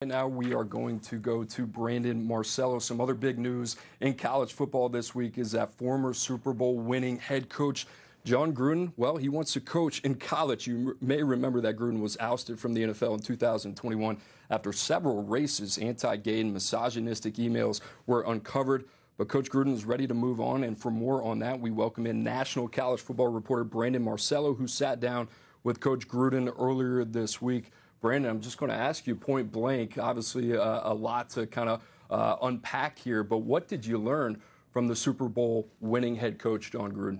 Now we are going to go to Brandon Marcello. Some other big news in college football this week is that former Super Bowl winning head coach John Gruden, well, he wants to coach in college. You may remember that Gruden was ousted from the NFL in 2021 after several racist, anti-gay, and misogynistic emails were uncovered. But Coach Gruden is ready to move on, and for more on that, we welcome in national college football reporter Brandon Marcello, who sat down with Coach Gruden earlier this week. Brandon, I'm just going to ask you point blank, obviously a lot to kind of unpack here, but what did you learn from the Super Bowl winning head coach, John Gruden?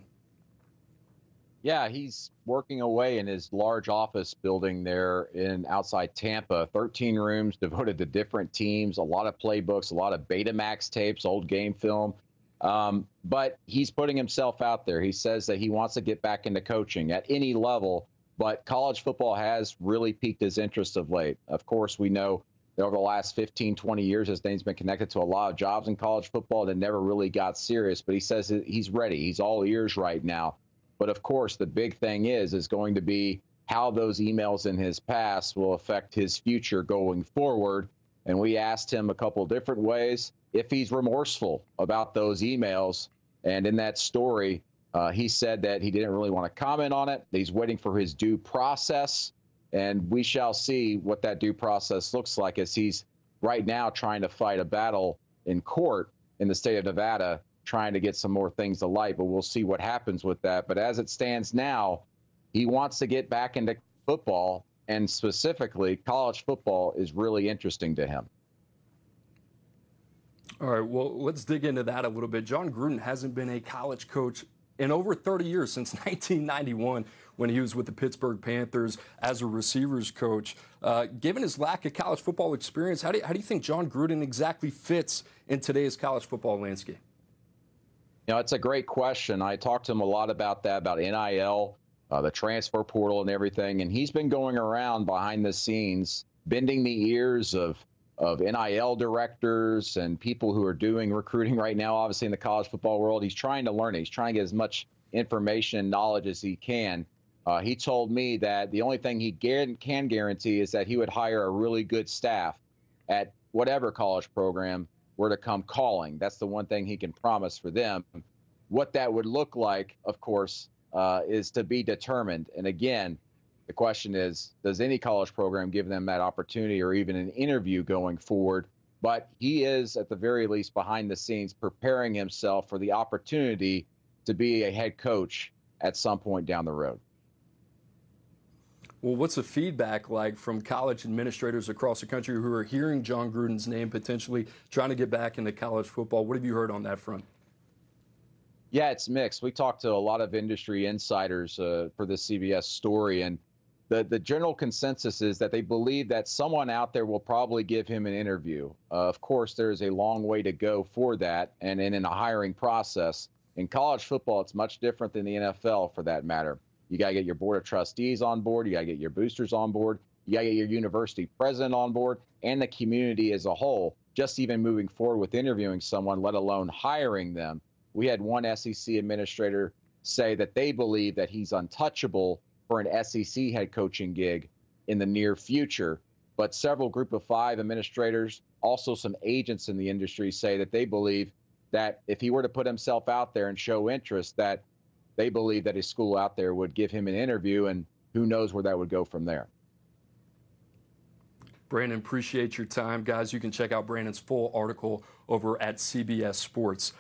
Yeah, he's working away in his large office building there in outside Tampa. 13 rooms devoted to different teams, a lot of playbooks, a lot of Betamax tapes, old game film. But he's putting himself out there. He says that he wants to get back into coaching at any level, but college football has really piqued his interest of late. Of course, we know that over the last 15, 20 years, his name's been connected to a lot of jobs in college football that never really got serious. But he says that he's ready. He's all ears right now. But of course, the big thing is going to be how those emails in his past will affect his future going forward. And we asked him a couple different ways if he's remorseful about those emails. And in that story, he said that he didn't really want to comment on it. He's waiting for his due process. And we shall see what that due process looks like, as he's right now trying to fight a battle in court in the state of Nevada, trying to get some more things to light, but we'll see what happens with that. But as it stands now, he wants to get back into football, and specifically college football is really interesting to him. All right, well, let's dig into that a little bit. John Gruden hasn't been a college coach in over 30 years, since 1991, when he was with the Pittsburgh Panthers as a receivers coach. Given his lack of college football experience, how do you think John Gruden exactly fits in today's college football landscape? You know, it's a great question. I talked to him a lot about that, about NIL, the transfer portal and everything. And he's been going around behind the scenes, bending the ears of NIL directors and people who are doing recruiting right now, obviously in the college football world. He's trying to learn it. He's trying to get as much information and knowledge as he can. He told me that the only thing he can guarantee is that he would hire a really good staff at whatever college program were to come calling. That's the one thing he can promise for them. What that would look like, of course, is to be determined. And again, the question is, does any college program give them that opportunity or even an interview going forward? But he is, at the very least, behind the scenes, preparing himself for the opportunity to be a head coach at some point down the road. Well, what's the feedback like from college administrators across the country who are hearing John Gruden's name, potentially trying to get back into college football? What have you heard on that front? Yeah, it's mixed. We talked to a lot of industry insiders for this CBS story, and the general consensus is that they believe that someone out there will probably give him an interview. Of course, there's a long way to go for that, and in a hiring process. In college football, it's much different than the NFL, for that matter. You got to get your board of trustees on board. You got to get your boosters on board. You got to get your university president on board and the community as a whole, just even moving forward with interviewing someone, let alone hiring them. We had one SEC administrator say that they believe that he's untouchable for an SEC head coaching gig in the near future. But several Group of Five administrators, also some agents in the industry, say that they believe that if he were to put himself out there and show interest, that they believe that his school out there would give him an interview, and who knows where that would go from there. Brandon, appreciate your time. Guys, you can check out Brandon's full article over at cbssports.com.